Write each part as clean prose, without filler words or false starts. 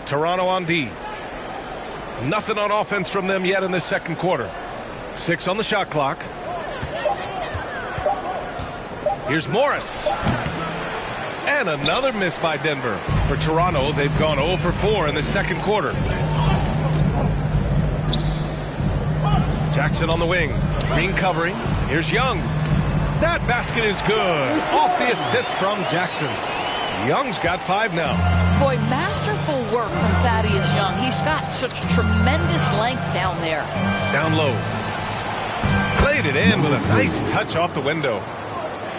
Toronto on D. Nothing on offense from them yet in the second quarter. 6 on the shot clock. Here's Morris. And another miss by Denver. For Toronto, they've gone 0 for 4 in the second quarter. Jackson on the wing. Green covering. Here's Young. That basket is good. Off the assist from Jackson. Young's got 5 now. Boy, masterful work from Thaddeus Young. He's got such tremendous length down there. Down low. Played it in with a nice touch off the window.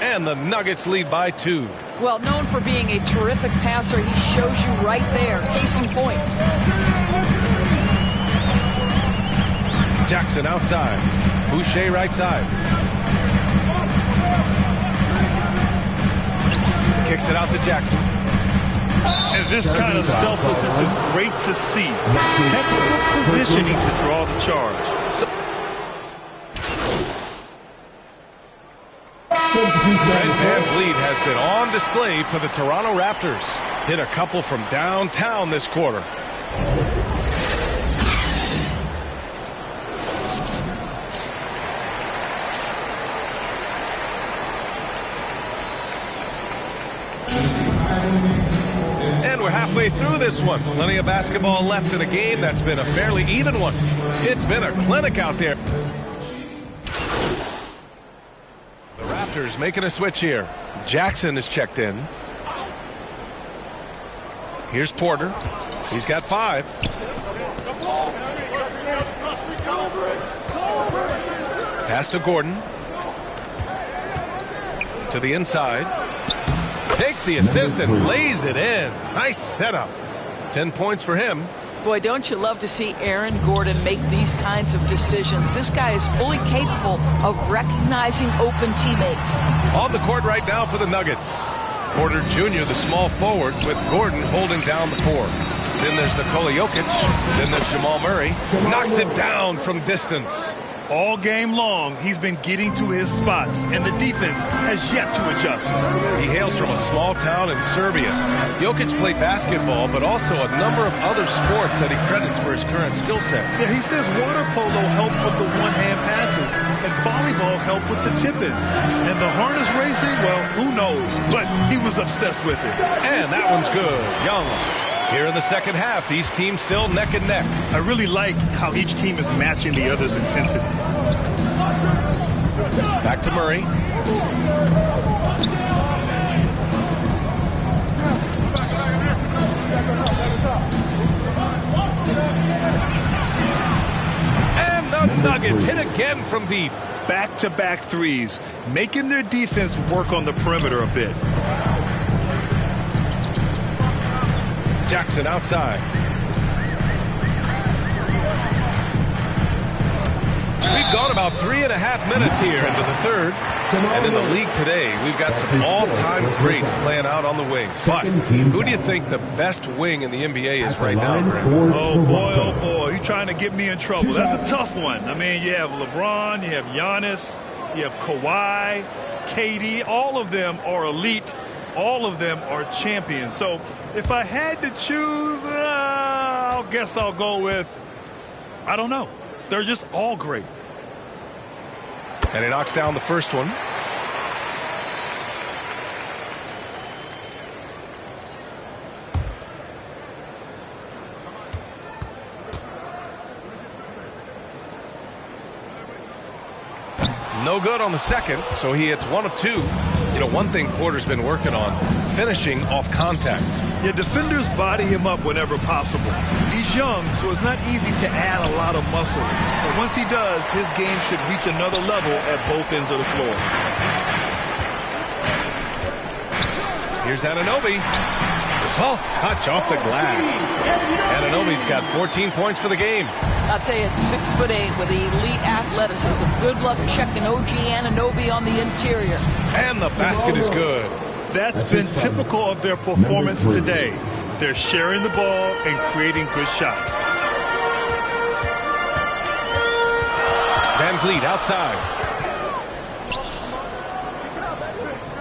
And the Nuggets lead by 2. Well, known for being a terrific passer, he shows you right there. Case in point. Jackson outside. Boucher right side. Kicks it out to Jackson. And this kind of selflessness is great to see. Textbook positioning to draw the charge. Fred VanVleet has been on display for the Toronto Raptors. Hit a couple from downtown this quarter. And we're halfway through this one. Plenty of basketball left in a game that's been a fairly even one. It's been a clinic out there. The Raptors making a switch here. Jackson is checked in. Here's Porter. He's got 5. Pass to Gordon. To the inside. Takes the assist and lays it in. Nice setup. 10 points for him. Boy, don't you love to see Aaron Gordon make these kinds of decisions. This guy is fully capable of recognizing open teammates. On the court right now for the Nuggets. Porter Jr., the small forward, with Gordon holding down the 4. Then there's Nikola Jokic. Then there's Jamal Murray. Knocks it down from distance. All game long, he's been getting to his spots, and the defense has yet to adjust. He hails from a small town in Serbia. Jokic played basketball, but also a number of other sports that he credits for his current skill set. Yeah, he says water polo helped with the one-hand passes, and volleyball helped with the tip-ins. And the harness racing, well, who knows? But he was obsessed with it. And that one's good. Young. Here in the second half, these teams still neck and neck. I really like how each team is matching the other's intensity. Back to Murray. And the Nuggets hit again from deep. Back-to-back threes, making their defense work on the perimeter a bit. Jackson outside. We've gone about 3.5 minutes here into the third. And in the league today, we've got some all-time greats playing out on the wing. But who do you think the best wing in the NBA is right now, Greg? Oh, boy, you're trying to get me in trouble. That's a tough one. I mean, you have LeBron, you have Giannis, you have Kawhi, KD. All of them are elite. All of them are champions. So if I had to choose, I guess I'll go with, I don't know. They're just all great. And he knocks down the first one. No good on the second, so he hits 1 of 2. You know, one thing Porter's been working on, finishing off contact. Yeah, defenders body him up whenever possible. He's young, so it's not easy to add a lot of muscle. But once he does, his game should reach another level at both ends of the floor. Here's Anunoby. Soft touch off the glass. Anunoby's got 14 points for the game. I'll tell you, it's 6'8" with elite athleticism. Good luck checking OG Anunoby on the interior. And the basket is good. That's been typical of their performance today. They're sharing the ball and creating good shots. VanVleet outside.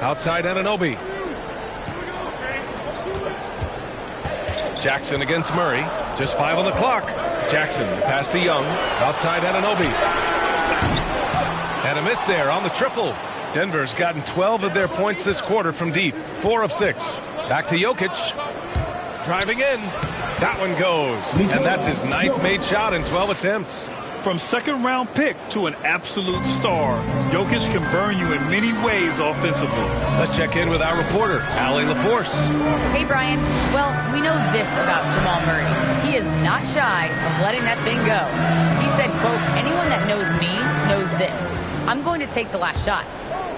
Outside Anunoby. Jackson against Murray. Just 5 on the clock. Jackson pass to Young. Outside Anunoby. And a miss there on the triple. Denver's gotten 12 of their points this quarter from deep. 4 of 6. Back to Jokic. Driving in. That one goes. And that's his 9th made shot in 12 attempts. From second-round pick to an absolute star, Jokic can burn you in many ways offensively. Let's check in with our reporter, Allie LaForce. Hey, Brian. Well, we know this about Jamal Murray. He is not shy of letting that thing go. He said, quote, anyone that knows me knows this. I'm going to take the last shot.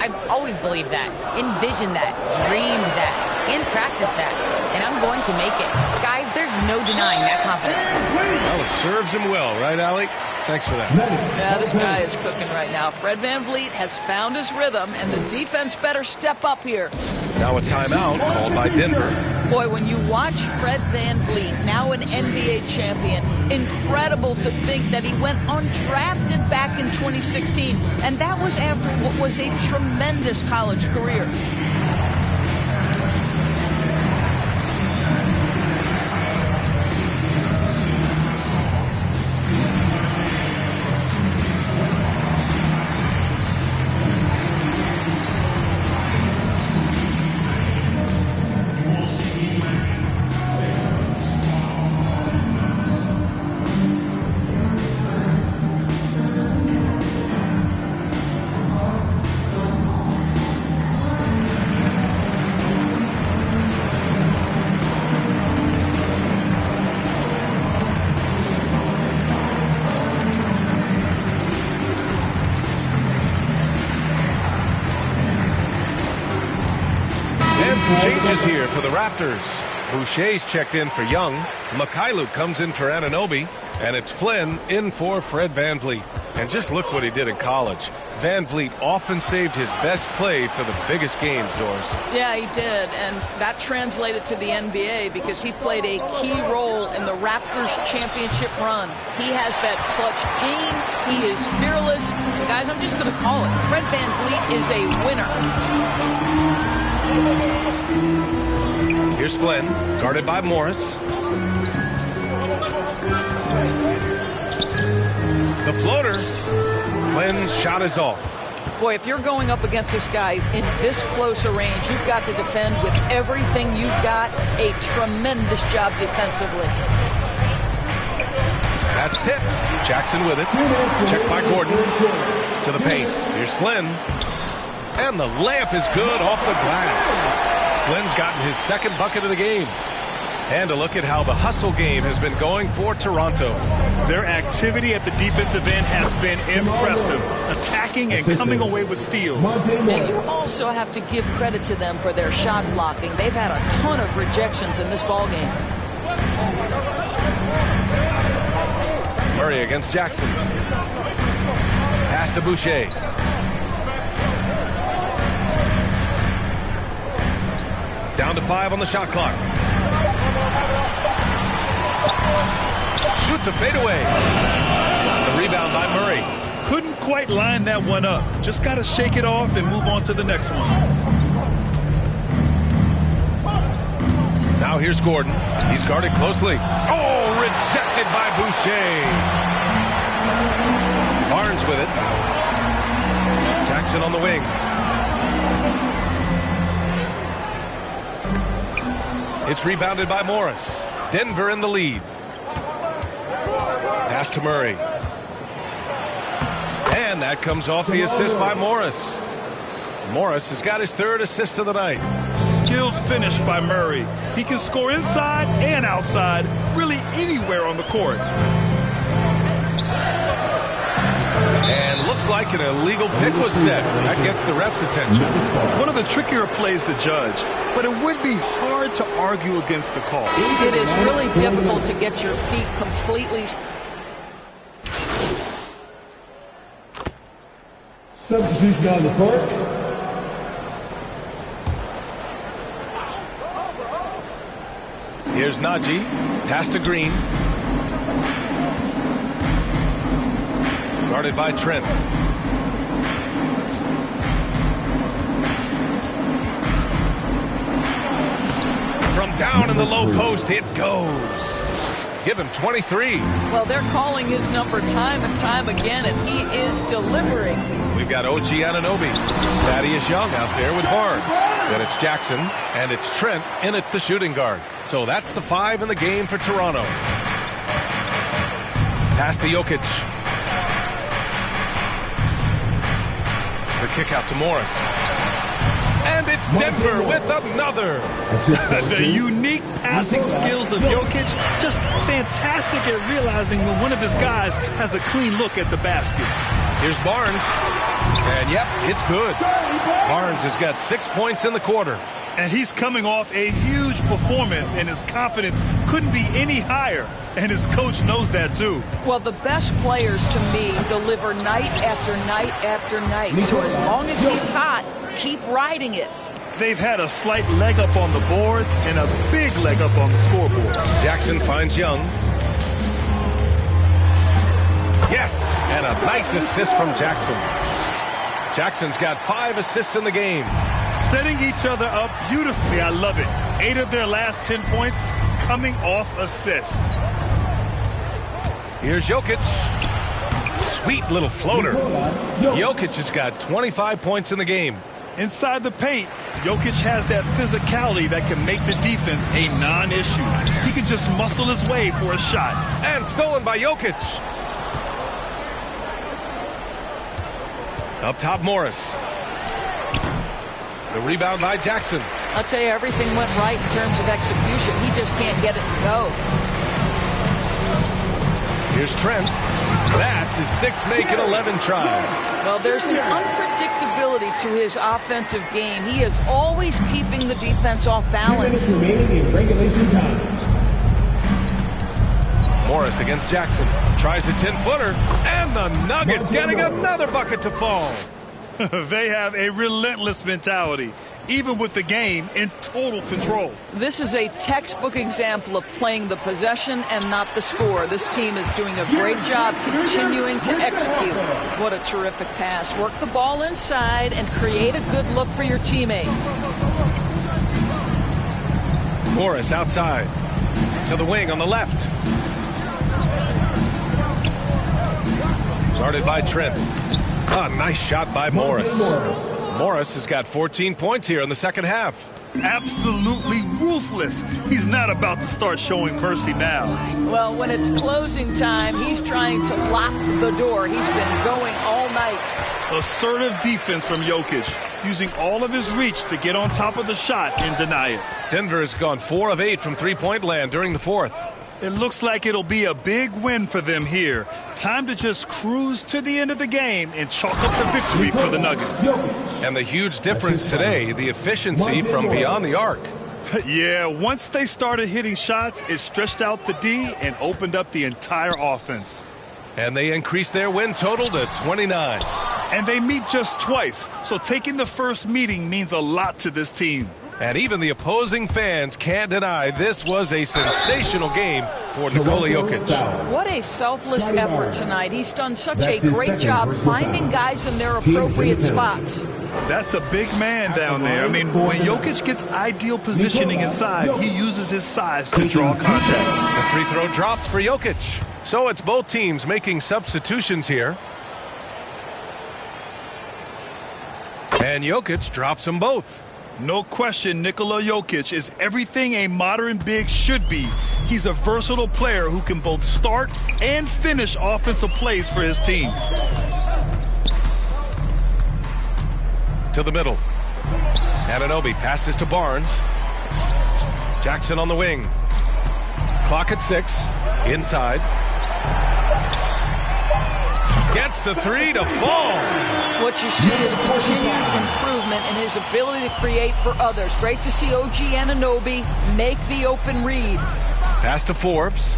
I've always believed that, envisioned that, dreamed that, and practiced that. And I'm going to make it. Guys, there's no denying that confidence. Well, it serves him well, right, Allie? Thanks for that. Yeah, this guy is cooking right now. Fred VanVleet has found his rhythm, and the defense better step up here. Now a timeout called by Denver. Boy, when you watch Fred VanVleet, now an NBA champion, incredible to think that he went undrafted back in 2016, and that was after what was a tremendous college career. Some changes here for the Raptors. Boucher's checked in for Young. Mikhailuk comes in for Anunoby. And it's Flynn in for Fred VanVleet. And just look what he did in college. VanVleet often saved his best play for the biggest games, Doris. Yeah, he did, and that translated to the NBA because he played a key role in the Raptors championship run. He has that clutch gene. He is fearless. And guys, I'm just going to call it. Fred VanVleet is a winner. Here's Flynn, guarded by Morris. The floater. Flynn's shot is off. Boy, if you're going up against this guy in this close a range, you've got to defend with everything you've got. A tremendous job defensively. That's tipped. Jackson with it. Checked by Gordon. To the paint. Here's Flynn. And the layup is good off the glass. Flynn's gotten his second bucket of the game. And a look at how the hustle game has been going for Toronto. Their activity at the defensive end has been impressive, attacking and coming away with steals. And you also have to give credit to them for their shot blocking. They've had a ton of rejections in this ballgame. Murray against Jackson. Pass to Boucher. Down to 5 on the shot clock. Shoots a fadeaway. The rebound by Murray. Couldn't quite line that one up. Just got to shake it off and move on to the next one. Now here's Gordon. He's guarded closely. Oh, rejected by Boucher. Barnes with it. Jackson on the wing. It's rebounded by Morris. Denver in the lead. Pass to Murray. And that comes off the assist by Morris. Morris has got his third assist of the night. Skilled finish by Murray. He can score inside and outside, really anywhere on the court. And looks like an illegal pick was set. That gets the ref's attention. One of the trickier plays to judge, but it would be hard to argue against the call. It is really difficult to get your feet completely. Substitution on the court. Here's Najee. Pass to Green. Guarded by Trent. From Down in the low post, it goes. Give him 23. Well, they're calling his number time and time again, and he is delivering. We've got OG Anunoby. Thaddeus Young out there with Barnes. Then it's Jackson, and it's Trent in at the shooting guard. So that's the 5 in the game for Toronto. Pass to Jokic. The kick out to Morris. And it's Denver with another. The unique passing skills of Jokic, just fantastic at realizing when one of his guys has a clean look at the basket. Here's Barnes. And yep, it's good. Barnes has got 6 points in the quarter. And he's coming off a huge performance, and his confidence couldn't be any higher. And his coach knows that, too. Well, the best players, to me, deliver night after night after night. So as long as he's hot, keep riding it. They've had a slight leg up on the boards and a big leg up on the scoreboard. Jackson finds Young. Yes, and a nice assist from Jackson. Jackson's got 5 assists in the game. Setting each other up beautifully. I love it. 8 of their last 10 points coming off assists. Here's Jokic. Sweet little floater. Jokic has got 25 points in the game. Inside the paint, Jokic has that physicality that can make the defense a non-issue. He can just muscle his way for a shot. And stolen by Jokic. Up top, Morris. The rebound by Jackson. I'll tell you, everything went right in terms of execution. He just can't get it to go. Here's Trent. That's his 6th make in 11 tries. Well, there's an unpredictability to his offensive game. He is always keeping the defense off balance. 2 minutes remaining in regulation time. Morris against Jackson. Tries a 10-footer. And the Nuggets getting another bucket to fall. They have a relentless mentality, even with the game in total control. This is a textbook example of playing the possession and not the score. This team is doing a great job continuing to execute. What a terrific pass. Work the ball inside and create a good look for your teammate. Morris outside. To the wing on the left. Guarded by Trent. Ah, nice shot by Morris. Morris has got 14 points here in the second half. Absolutely ruthless. He's not about to start showing mercy now. Well, when it's closing time, he's trying to block the door. He's been going all night. Assertive defense from Jokic, using all of his reach to get on top of the shot and deny it. Denver has gone 4 of 8 from three-point land during the fourth. It looks like it'll be a big win for them here. Time to just cruise to the end of the game and chalk up the victory for the Nuggets. And the huge difference today, the efficiency from beyond the arc. Yeah, once they started hitting shots, it stretched out the D and opened up the entire offense. And they increased their win total to 29. And they meet just twice, so taking the first meeting means a lot to this team. And even the opposing fans can't deny this was a sensational game for Nikola Jokic. What a selfless effort tonight. He's done such a great job finding guys in their appropriate spots. That's a big man down there. I mean, when Jokic gets ideal positioning inside, he uses his size to draw contact. The free throw drops for Jokic. So it's both teams making substitutions here. And Jokic drops them both. No question, Nikola Jokic is everything a modern big should be. He's a versatile player who can both start and finish offensive plays for his team. To the middle. Anunoby passes to Barnes. Jackson on the wing. Clock at 6. Inside. Gets the 3 to fall. What you see is continued improvement in his ability to create for others. Great to see OG Anunoby make the open read. Pass to Forbes.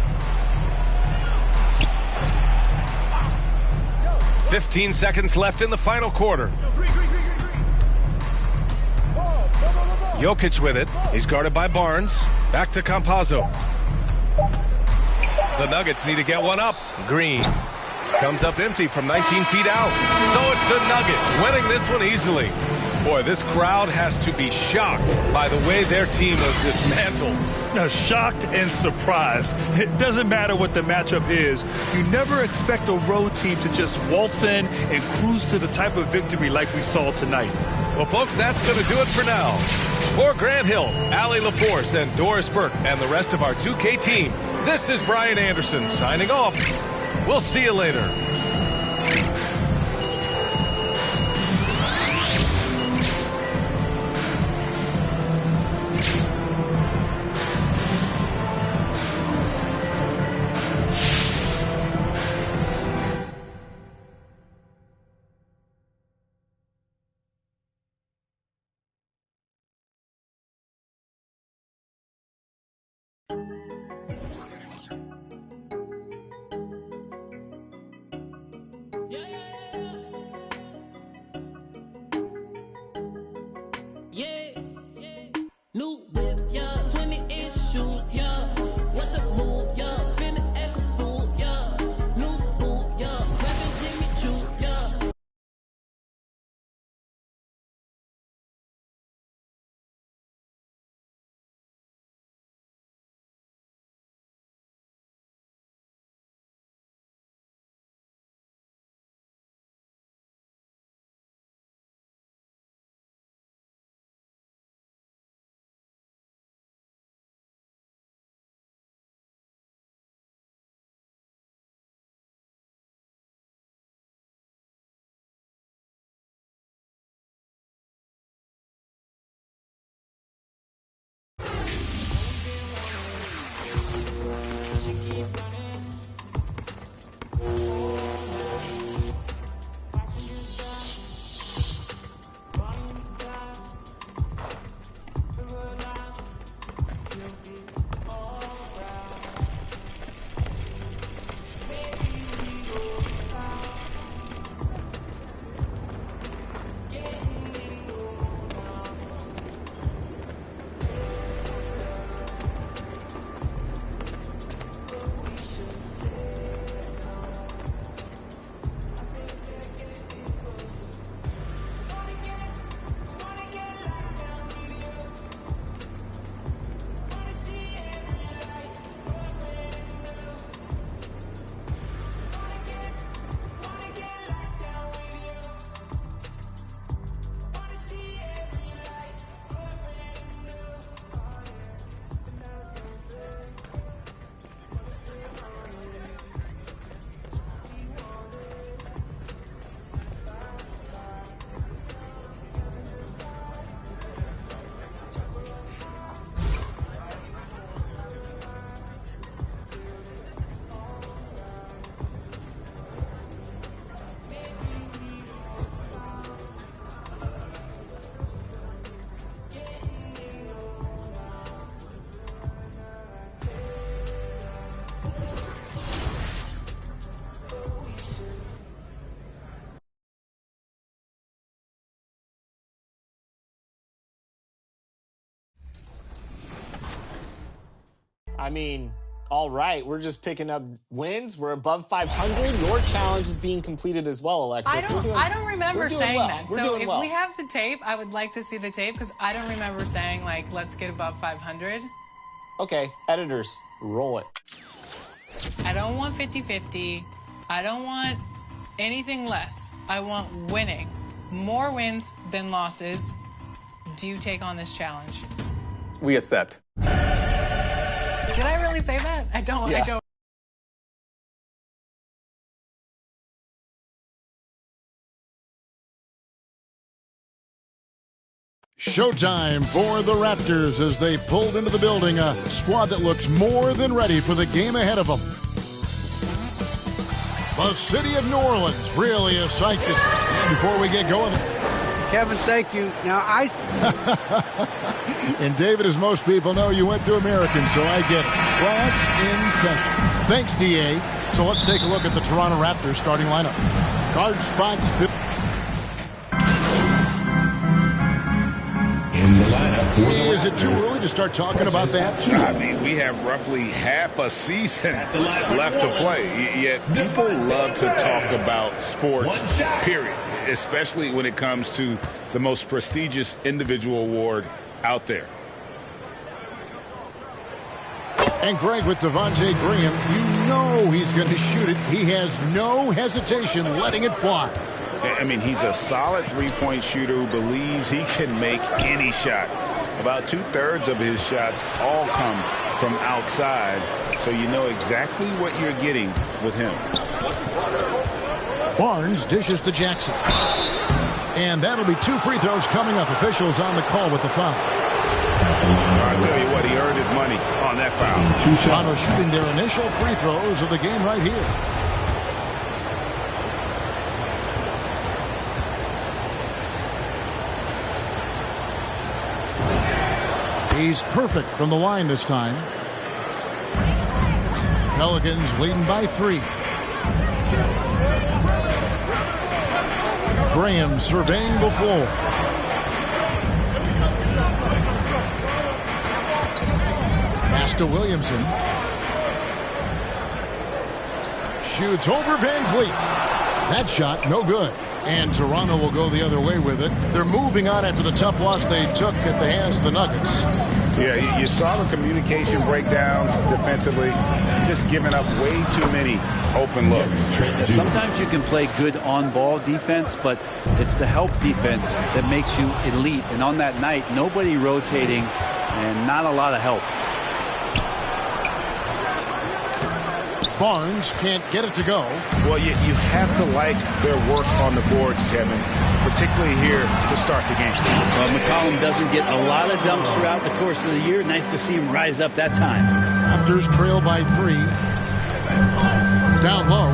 15 seconds left in the final quarter. Jokic with it. He's guarded by Barnes. Back to Campazzo. The Nuggets need to get one up. Green comes up empty from 19 feet out. So it's the Nuggets winning this one easily. Boy, this crowd has to be shocked by the way their team was dismantled. Shocked and surprised. It doesn't matter what the matchup is. You never expect a road team to just waltz in and cruise to the type of victory like we saw tonight. Well, folks, that's going to do it for now. For Grant Hill, Allie LaForce, and Doris Burke, and the rest of our 2K team, this is Brian Anderson signing off. We'll see you later. New whip, yeah, 20-inch shoes, yeah. What's the move, yeah? Finna act a fool, yeah. New boot, yeah. Rapping Jimmy Choo, yeah. I mean, all right, we're just picking up wins. We're above 500. Your challenge is being completed as well, Alexis. I don't remember saying that. We're so doing if well. we have the tape, I would like to see the tape because I don't remember saying, like, let's get above 500. Okay, editors, roll it. I don't want 50-50. I don't want anything less. I want winning. More wins than losses. Do you take on this challenge? We accept. Did I really say that? I don't. Yeah. I don't. Showtime for the Raptors as they pulled into the building, a squad that looks more than ready for the game ahead of them. The city of New Orleans really is psyched to see. Before we get going, Kevin, thank you. Now, and David, as most people know, you went to American, so I get it. Class in session. Thanks, DA. So let's take a look at the Toronto Raptors starting lineup. Guard spots. In the lineup. Is it too early to start talking about that? I mean, we have roughly half a season left to play, yet people love to talk about sports, period. especially when it comes to the most prestigious individual award out there. And Greg, with Devontae Graham, you know he's going to shoot it. He has no hesitation letting it fly. I mean, he's a solid three-point shooter who believes he can make any shot. About 2/3 of his shots all come from outside, so you know exactly what you're getting with him. Barnes dishes to Jackson. And that'll be 2 free throws coming up. Officials on the call with the foul. I'll tell you what, he earned his money on that foul. Toronto shooting their initial free throws of the game right here. He's perfect from the line this time. Pelicans leading by 3. Graham surveying the floor. Pass to Williamson. Shoots over Van Vliet. That shot, no good. And Toronto will go the other way with it. They're moving on after the tough loss they took at the hands of the Nuggets. Yeah, you saw the communication breakdowns defensively, just giving up way too many open looks. Sometimes you can play good on-ball defense, but it's the help defense that makes you elite. And on that night, nobody rotating and not a lot of help. Barnes can't get it to go. Well, you have to like their work on the boards, Kevin, particularly here to start the game. Well, McCollum doesn't get a lot of dunks throughout the course of the year. Nice to see him rise up that time. Raptors trail by 3. Down low,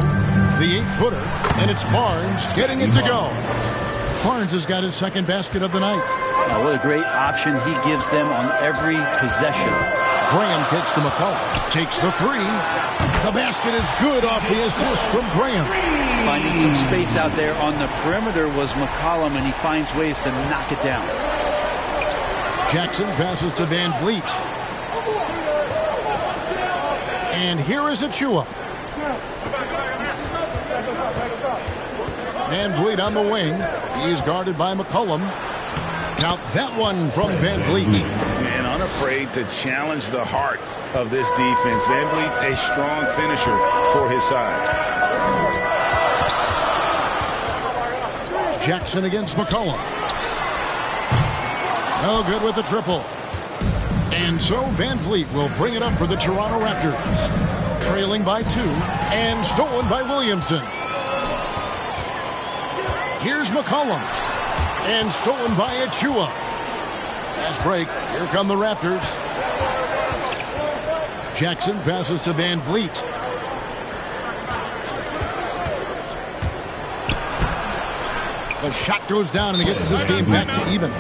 the 8-footer, and it's Barnes getting it to go. Barnes has got his second basket of the night. Now, what a great option he gives them on every possession. Graham kicks to McCollum. Takes the 3. The basket is good off the assist from Graham. Finding some space out there on the perimeter was McCollum, and he finds ways to knock it down. Jackson passes to Van Vliet. And here is Achua. Van Vliet on the wing. He's guarded by McCollum. Now that one from Van Vliet. Man, unafraid to challenge the heart of this defense. Van Vliet's a strong finisher for his size. Jackson against McCollum. No good with the triple. And so Van Vliet will bring it up for the Toronto Raptors. Trailing by 2 and stolen by Williamson. Here's McCollum. And stolen by Achua. Fast break. Here come the Raptors. Jackson passes to Van Vliet. The shot goes down and it gets this game back to even.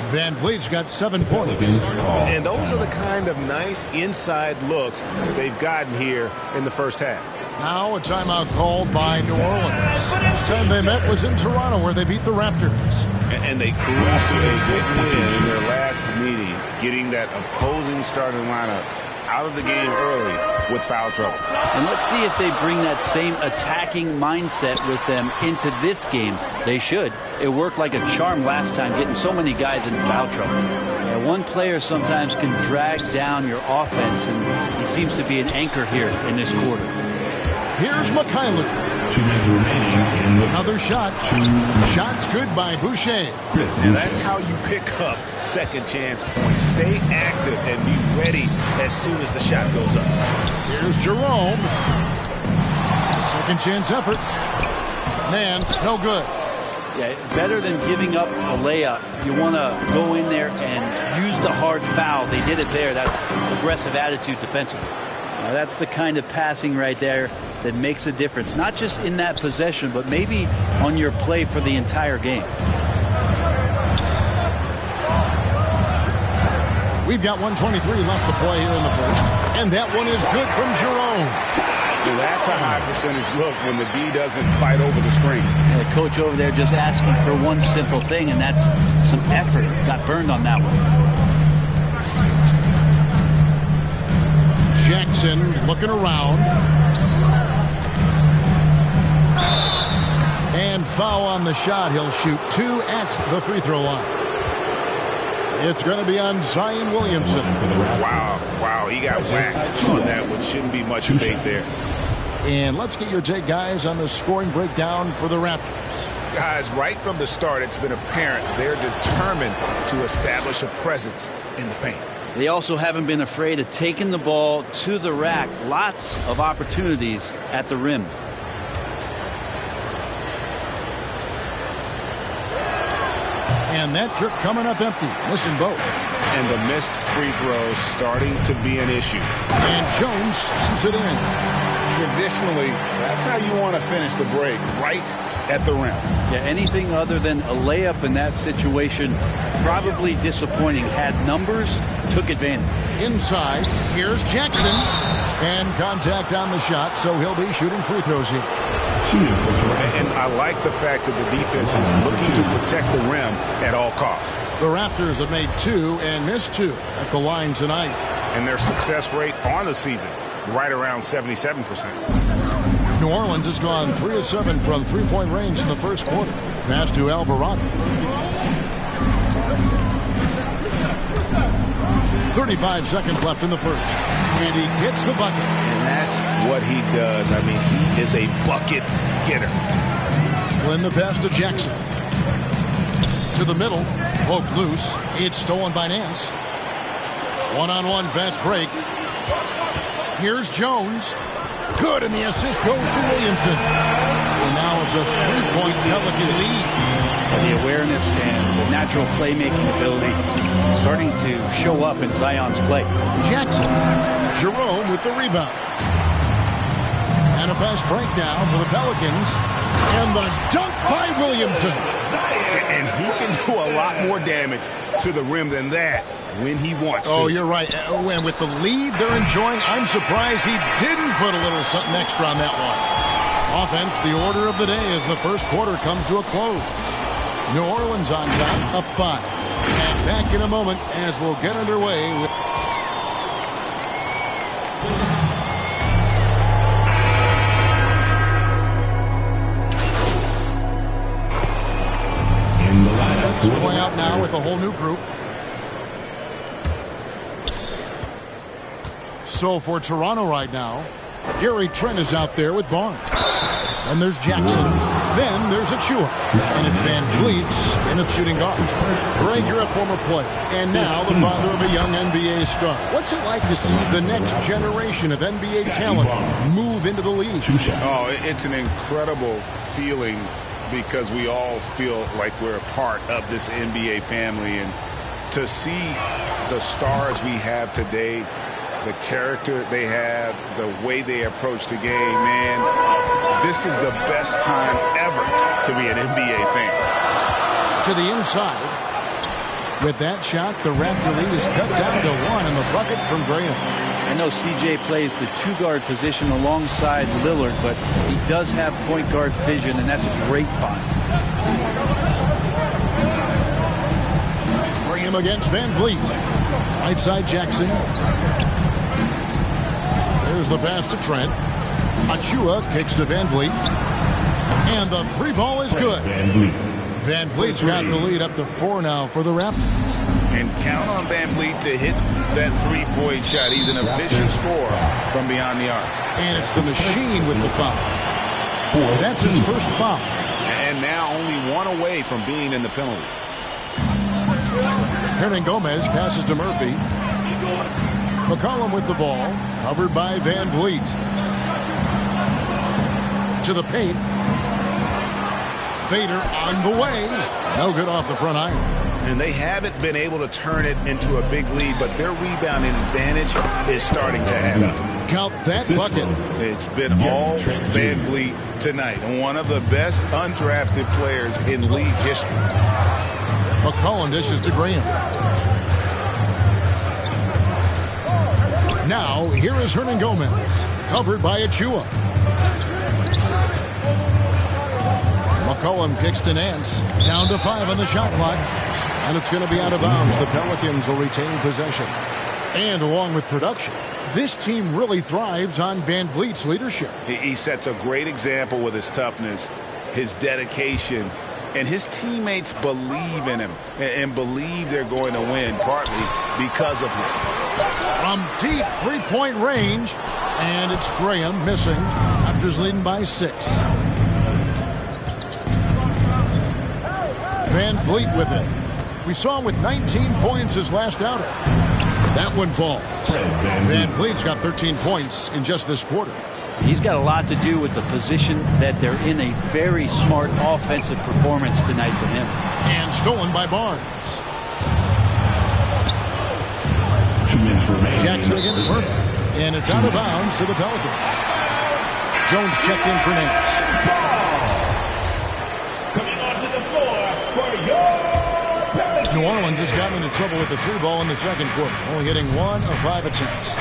Van Vliet's got 7 points. And those are the kind of nice inside looks they've gotten here in the first half. Now a timeout called by New Orleans. Last time they met was in Toronto where they beat the Raptors. And they cruised to a big win in their last meeting, getting that opposing starting lineup out of the game early with foul trouble. And let's see if they bring that same attacking mindset with them into this game. They should. It worked like a charm last time, getting so many guys in foul trouble. Yeah, one player sometimes can drag down your offense, and he seems to be an anchor here in this quarter. Here's McKinley. 2 minutes remaining in the Another shot. Shots good by Boucher. And that's how you pick up second chance points. Stay active and be ready as soon as the shot goes up. Here's Jerome. Second chance effort. Nance, no good. Yeah, better than giving up a layup. You want to go in there and use the hard foul. They did it there. That's aggressive attitude defensively. Now, that's the kind of passing right there that makes a difference, not just in that possession, but maybe on your play for the entire game. We've got 1:23 left to play here in the first. And that one is good from Jerome. That's a high percentage look when the D doesn't fight over the screen. And the coach over there just asking for one simple thing, and that's some effort. Got burned on that one. Jackson looking around. And foul on the shot. He'll shoot 2 at the free throw line. It's going to be on Zion Williamson. Wow, he got whacked on that, which shouldn't be much debate there. And let's get your take, guys, on the scoring breakdown for the Raptors. Guys, right from the start, it's been apparent they're determined to establish a presence in the paint. They also haven't been afraid of taking the ball to the rack. Lots of opportunities at the rim. And that trip coming up empty. Missing both. And the missed free throws starting to be an issue. And Jones slams it in. Traditionally, that's how you want to finish the break, right at the rim. Yeah, anything other than a layup in that situation, probably disappointing. Had numbers, took advantage. Inside, here's Jackson. And contact on the shot, so he'll be shooting free throws here. And I like the fact that the defense is looking to protect the rim at all costs. The Raptors have made 2 and missed 2 at the line tonight. And their success rate on the season, right around 77%. New Orleans has gone 3 of 7 from three-point range in the first quarter. Pass to Alvarado. 35 seconds left in the first. And he hits the bucket. And that's what he does. I mean, he is a bucket getter. Flynn the pass to Jackson. To the middle. Poked loose. It's stolen by Nance. One-on-one fast break. Here's Jones. Good, and the assist goes to Williamson. And now it's a 3-point Pelican lead. The awareness and the natural playmaking ability starting to show up in Zion's play. Jackson. Jerome with the rebound. And a fast break now for the Pelicans. And the dunk by Williamson. And he can do a lot more damage to the rim than that when he wants to. Oh, you're right. And with the lead they're enjoying, I'm surprised he didn't put a little something extra on that one. Offense, the order of the day as the first quarter comes to a close. New Orleans on top, up 5. And back in a moment as we'll get underway with... In the lineup. Going out now with a whole new group. So for Toronto right now, Gary Trent is out there with Barnes. And there's Jackson. Then there's Achua. And it's Van Vliet in a shooting guard. Greg, you're a former player. And now the father of a young NBA star. What's it like to see the next generation of NBA talent move into the league? Oh, it's an incredible feeling because we all feel like we're a part of this NBA family. And to see the stars we have today, the character they have, the way they approach the game, man, this is the best time ever to be an NBA fan. To the inside. With that shot, the Raptor lead is cut down to 1 in the bucket from Graham. I know CJ plays the 2-guard position alongside Lillard, but he does have point guard vision, and that's a great find. Graham against Van Vliet. Right side Jackson. There's the pass to Trent. Achua kicks to Van Vliet. And the 3 ball is good. Van Vliet's got the lead up to 4 now for the Raptors. And count on Van Vliet to hit that 3-point shot. He's an efficient scorer from beyond the arc. And it's the machine with the foul. That's his first foul. And now only 1 away from being in the penalty. Hernangomez passes to Murphy. McCollum with the ball, covered by Van Vliet. To the paint. Fader on the way. No good off the front iron. And they haven't been able to turn it into a big lead, but their rebounding advantage is starting to add up. Count that bucket. It's been all Van Vliet tonight. One of the best undrafted players in league history. McCollum dishes to Graham. Now, here is Hernangomez, covered by Achua. McCollum kicks to Nance, down to 5 on the shot clock, and it's going to be out of bounds. The Pelicans will retain possession. And along with production, this team really thrives on Van Vliet's leadership. He sets a great example with his toughness, his dedication, and his teammates believe in him and believe they're going to win, partly because of him. From deep three-point range, and it's Graham missing. Raptors leading by 6. Van Vliet with it. We saw him with 19 points his last outing. That one falls. Van Vliet's got 13 points in just this quarter. He's got a lot to do with the position that they're in. A very smart offensive performance tonight from him. And stolen by Barnes. 2 minutes remaining. Jackson against Murphy. And it's out of bounds to the Pelicans. Jones checked in for Nance. Coming onto the floor for your Pelicans. New Orleans has gotten into trouble with the 3 ball in the second quarter, only hitting 1 of 5 attempts.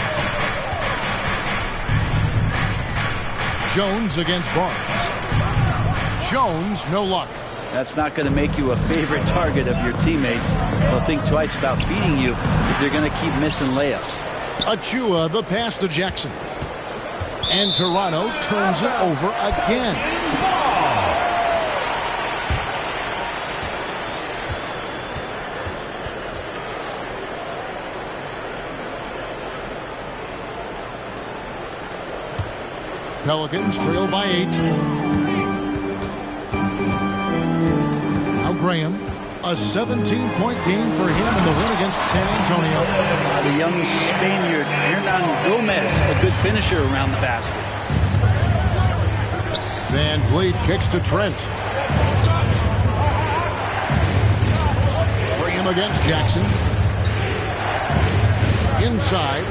Jones against Barnes. Jones, no luck. That's not going to make you a favorite target of your teammates. They'll think twice about feeding you if you're going to keep missing layups. Achua, the pass to Jackson. And Toronto turns it over again. Pelicans trail by 8. Now Graham, a 17-point game for him in the win against San Antonio. The young Spaniard, Hernan Gomez, a good finisher around the basket. Van Vliet kicks to Trent. Graham against Jackson. Inside.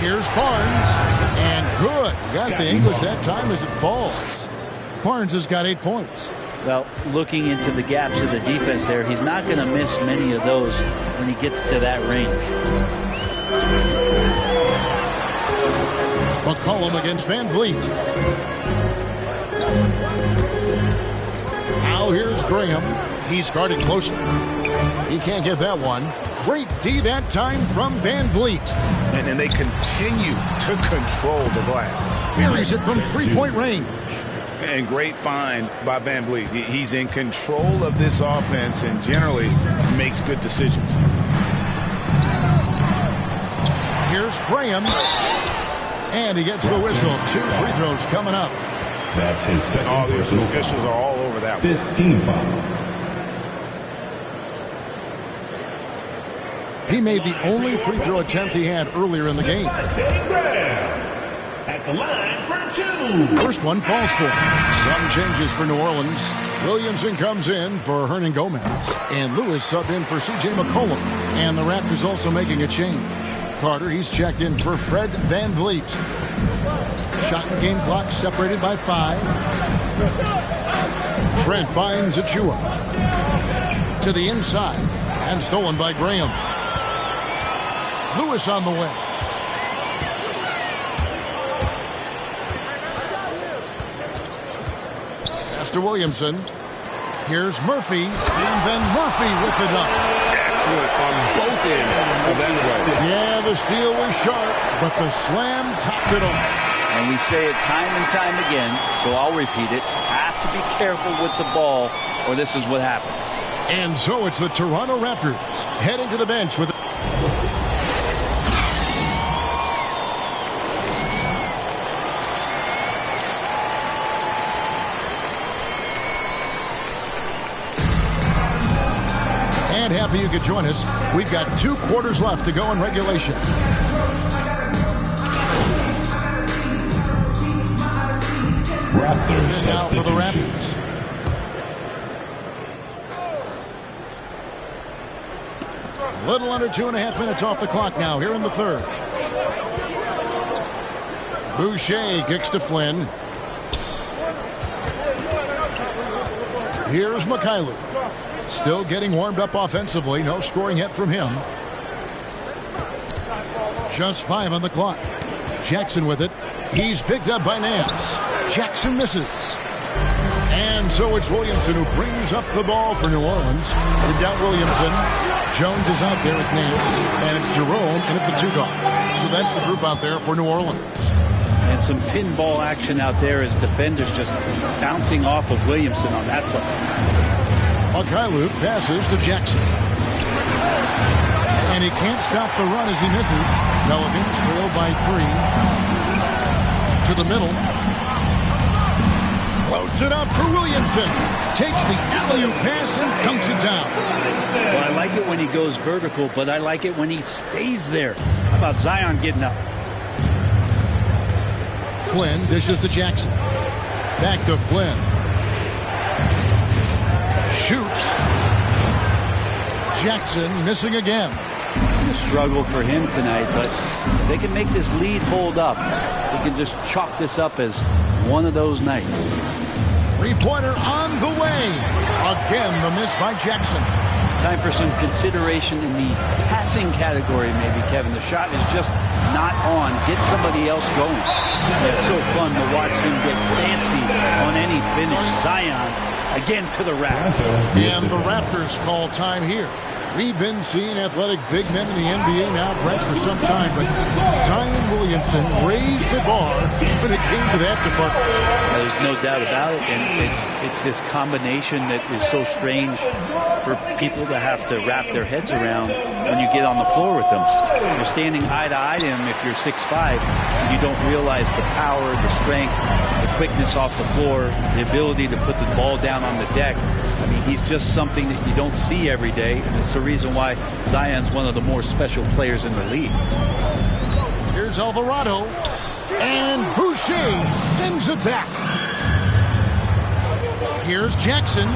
Here's Barnes, and good. Got the English that time as it falls. Barnes has got 8 points. Well, looking into the gaps of the defense there, he's not going to miss many of those when he gets to that range. McCollum against Van Vliet. Now here's Graham. He's guarded closely. He can't get that one. Great D that time from Van Vliet. And then they continue to control the glass. Buries it from 3-point range. And great find by Van Vliet. He's in control of this offense and generally makes good decisions. Here's Graham. And he gets the whistle. 2 free throws coming up. That's his second. The officials are all over that one. 15 foul. He made the only free throw attempt he had earlier in the game. At the line for 2. First one falls for him. Some changes for New Orleans. Williamson comes in for Hernan Gomez. And Lewis subbed in for C.J. McCollum. And the Raptors also making a change. Carter, he's checked in for Fred Van Vliet. Shot and game clock separated by 5. Trent finds Achua. To the inside. And stolen by Graham. Lewis on the way. Pass to Williamson. Here's Murphy. And then Murphy with the dunk. Excellent on both ends of that play. Yeah, the steal was sharp, but the slam topped it off. And we say it time and time again, so I'll repeat it. Have to be careful with the ball, or this is what happens. And so it's the Toronto Raptors heading to the bench with and happy you could join us. We've got 2 quarters left to go in regulation. Raptors now for the Raptors. A little under 2.5 minutes off the clock now here in the third. Boucher kicks to Flynn. Here's Mikhailuk. Still getting warmed up offensively. No scoring yet from him. Just 5 on the clock. Jackson with it. He's picked up by Nance. Jackson misses. And so it's Williamson who brings up the ball for New Orleans. We've got Williamson. Jones is out there at Nance. And it's Jerome in at the 2 guard. So that's the group out there for New Orleans. And some pinball action out there as defenders just bouncing off of Williamson on that play. Mykhailiuk passes to Jackson. And he can't stop the run as he misses. Pelicans trail by 3. To the middle. Floats it up for Williamson. Takes the alley-oop pass and dunks it down. Well, I like it when he goes vertical, but I like it when he stays there. How about Zion getting up? Flynn dishes to Jackson. Back to Flynn. Shoots. Jackson missing again. A struggle for him tonight, but if they can make this lead hold up, they can just chalk this up as one of those nights. Three-pointer on the way. Again, the miss by Jackson. Time for some consideration in the passing category, maybe, Kevin. The shot is just not on. Get somebody else going. Yeah, it's so fun to watch him get fancy on any finish. Zion, again to the rack. And the Raptors call time here. We've been seeing athletic big men in the NBA now, Brett, for some time, but Zion Williamson raised the bar when it came to that department. There's no doubt about it, and it's this combination that is so strange for people to have to wrap their heads around when you get on the floor with them. You're standing eye to eye to him if you're 6'5", and you don't realize the power, the strength, the quickness off the floor, the ability to put the ball down on the deck. I mean, he's just something that you don't see every day, and it's the reason why Zion's one of the more special players in the league. Here's Alvarado, and Boucher sends it back. Here's Jackson.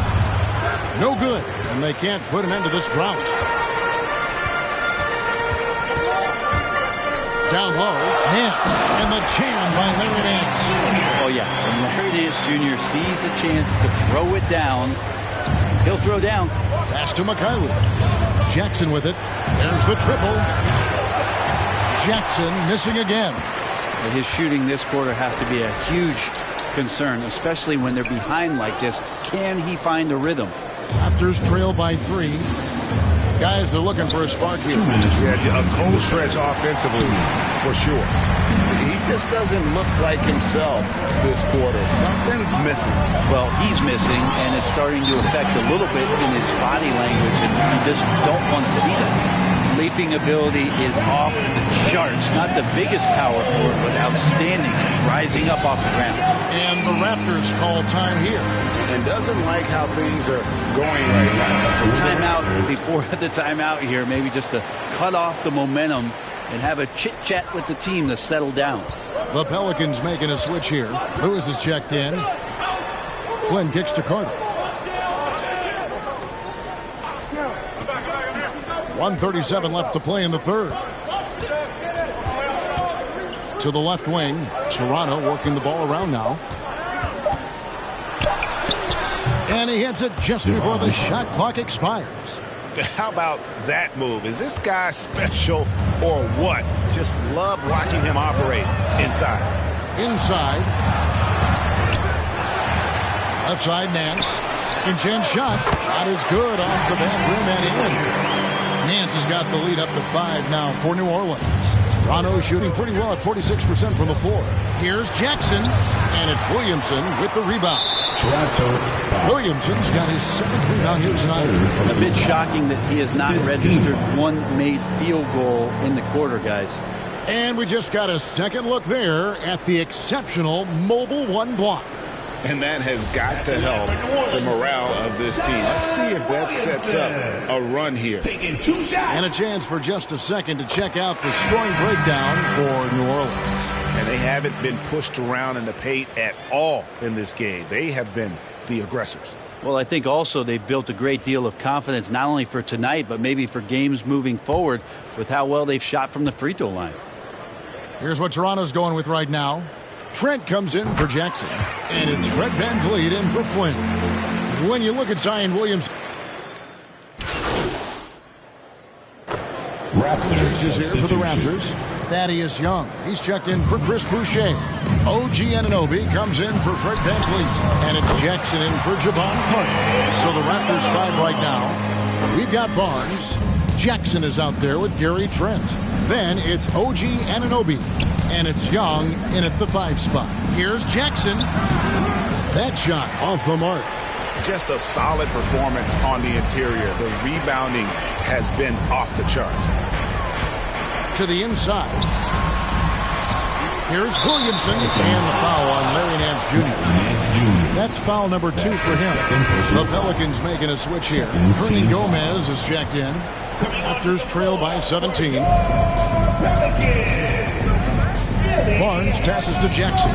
No good, and they can't put an end to this drought. Down low, Nance, and the jam by Larry Nance. Oh, yeah. When Larry Nance Jr. sees a chance to throw it down, he'll throw down. Pass to Mykhailiuk. Jackson with it. There's the triple. Jackson missing again. His shooting this quarter has to be a huge concern, especially when they're behind like this. Can he find a rhythm? Raptors trail by 3. Guys are looking for a spark here. Yeah, a cold stretch offensively, for sure. He just doesn't look like himself this quarter. Something's missing. Well, he's missing, and it's starting to affect a little bit in his body language, and you just don't want to see that. Leaping ability is off the charts. Not the biggest power forward, but outstanding, rising up off the ground. And the Raptors call time here. And doesn't like how things are going right now. Timeout before the timeout here, maybe just to cut off the momentum and have a chit-chat with the team to settle down. The Pelicans making a switch here. Lewis is checked in. Flynn kicks to Carter. 1:37 left to play in the third. To the left wing. Toronto working the ball around now. And he hits it just before the shot clock expires. How about that move? Is this guy special or what? Just love watching him operate inside. Inside. Left side, Nance. Second chance shot. Shot is good off the back rim and in. Nance has got the lead up to 5 now for New Orleans. Toronto shooting pretty well at 46% from the floor. Here's Jackson, and it's Williamson with the rebound. Williamson's got his 7th rebound here tonight. A bit shocking that he has not registered one made field goal in the quarter, guys. And we just got a second look there at the exceptional Mobile One block. And that has got to help the morale of this team. Let's see if that sets up a run here. And a chance for just a second to check out the scoring breakdown for New Orleans. And they haven't been pushed around in the paint at all in this game. They have been the aggressors. Well, I think also they built a great deal of confidence, not only for tonight, but maybe for games moving forward with how well they've shot from the free throw line. Here's what Toronto's going with right now. Trent comes in for Jackson, and it's Fred VanVleet in for Flynn. When you look at Zion Williams, Raptors is here for the Raptors. Thaddeus Young, he's checked in for Chris Boucher. OG Anunoby comes in for Fred VanVleet, and it's Jackson in for Javon Carter. So the Raptors 5 right now. We've got Barnes. Jackson is out there with Gary Trent. Then it's OG Anunoby. And it's Young in at the 5 spot. Here's Jackson. That shot off the mark. Just a solid performance on the interior. The rebounding has been off the charts. To the inside. Here's Williamson and the foul on Larry Nance Jr. That's foul number 2 for him. The Pelicans making a switch here. Hernan Gomez is checked in. Raptors trail by 17. Barnes passes to Jackson.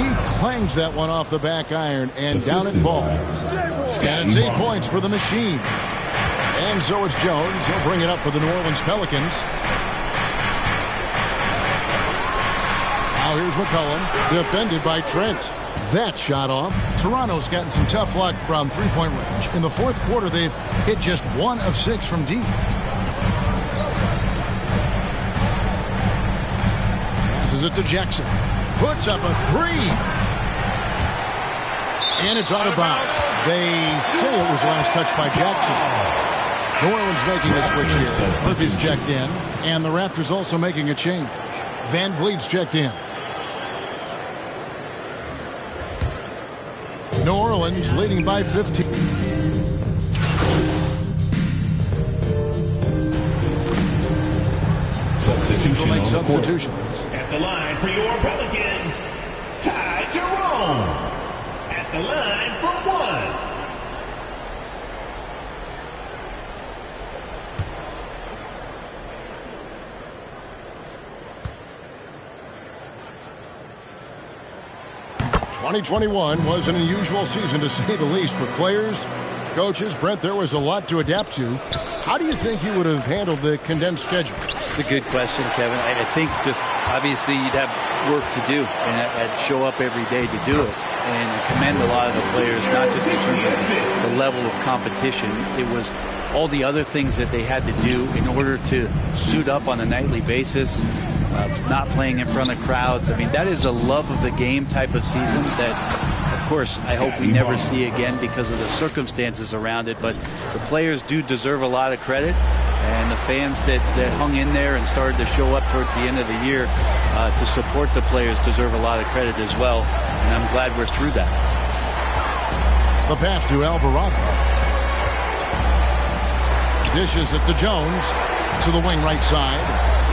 He clangs that one off the back iron, and down it falls. And it's 8 points for the Machine. And so it's Jones. He'll bring it up for the New Orleans Pelicans. Now here's McCollum, defended by Trent. That shot off. Toronto's gotten some tough luck from three-point range. In the fourth quarter, they've hit just 1 of 6 from deep. Passes it to Jackson. Puts up a 3. And it's out of bounds. They say it was last touched by Jackson. New Orleans making a switch here. Murphy's checked in. And the Raptors also making a change. Van Vliet's checked in. New Orleans leading by 15. Will make substitutions. At the line for your Pelicans, Ty Jerome. At the line for 1. '21 was an unusual season, to say the least, for players, coaches. Brent, there was a lot to adapt to. How do you think you would have handled the condensed schedule? It's a good question, Kevin. I think just obviously you'd have work to do, and I'd show up every day to do it. And I commend a lot of the players, not just in terms of the level of competition. It was all the other things that they had to do in order to suit up on a nightly basis. Not playing in front of crowds. I mean, that is a love of the game type of season that, of course, I hope we never see again because of the circumstances around it. But the players do deserve a lot of credit, and the fans that hung in there and started to show up towards the end of the year to support the players deserve a lot of credit as well. And I'm glad we're through that. The pass to Alvarado. Dishes it to Jones to the wing right side.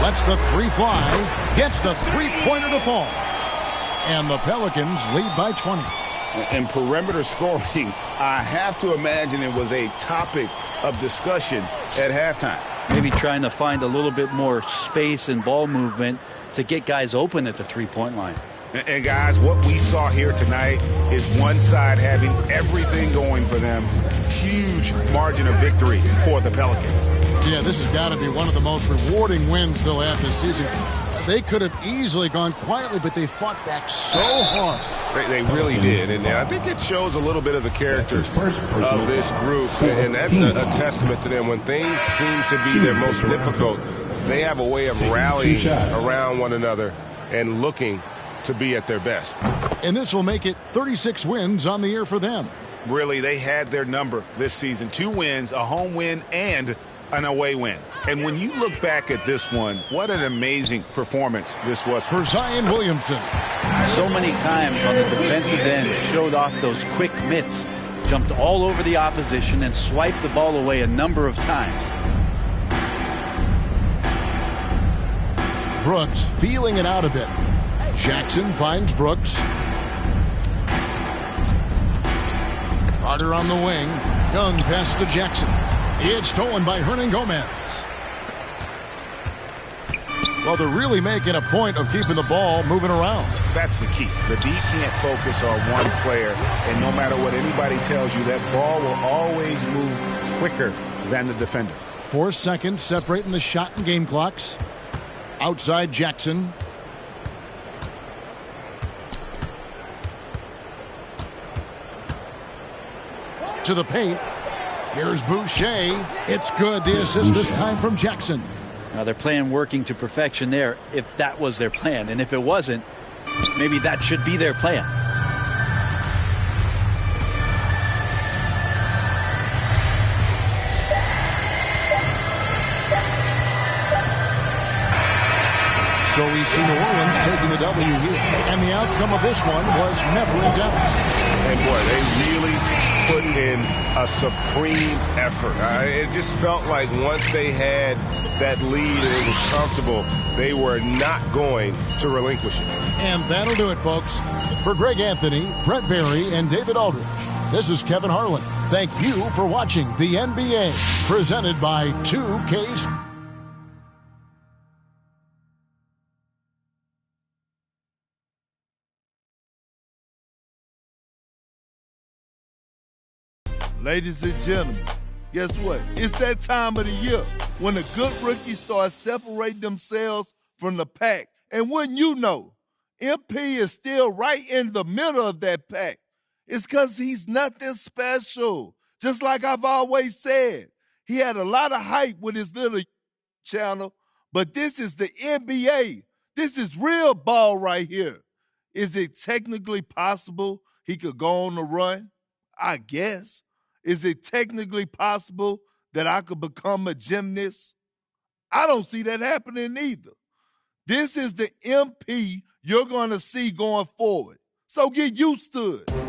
Lets the 3 fly. Gets the 3-pointer to fall. And the Pelicans lead by 20. And perimeter scoring, I have to imagine it was a topic of discussion at halftime. Maybe trying to find a little bit more space and ball movement to get guys open at the 3-point line. And guys, what we saw here tonight is one side having everything going for them. Huge margin of victory for the Pelicans. Yeah, this has got to be one of the most rewarding wins they'll have this season. They could have easily gone quietly, but they fought back so hard. They really did, and I think it shows a little bit of the character of this group, and that's a testament to them. When things seem to be their most difficult, they have a way of rallying around one another and looking to be at their best. And this will make it 36 wins on the year for them. Really, they had their number this season. 2 wins, a home win, and an away win. And when you look back at this one, what an amazing performance this was for Zion Williamson. So many times on the defensive end, showed off those quick mitts, jumped all over the opposition and swiped the ball away a number of times. Brooks feeling it out a bit. Jackson finds Brooks. Carter on the wing. Young pass to Jackson. It's stolen by Hernan Gomez. Well, they're really making a point of keeping the ball moving around. That's the key. The D can't focus on one player, and no matter what anybody tells you, that ball will always move quicker than the defender. 4 seconds separating the shot and game clocks. Outside Jackson. To the paint. Here's Boucher. It's good. The assist this time from Jackson. Now they're playing working to perfection there if that was their plan. And if it wasn't, maybe that should be their plan. see New Orleans taking the W here. And the outcome of this one was never in doubt. And boy, they really put in a supreme effort. It just felt like once they had that lead and it was comfortable, they were not going to relinquish it. And that'll do it, folks. For Greg Anthony, Brett Barry, and David Aldridge, this is Kevin Harlan. Thank you for watching the NBA, presented by 2K. Ladies and gentlemen, guess what? It's that time of the year when the good rookies start separating themselves from the pack. And wouldn't you know, MP is still right in the middle of that pack. It's because he's nothing special. Just like I've always said, he had a lot of hype with his little channel, but this is the NBA. This is real ball right here. Is it technically possible he could go on the run? I guess. Is it technically possible that I could become a gymnast? I don't see that happening either. This is the MP you're going to see going forward. So get used to it.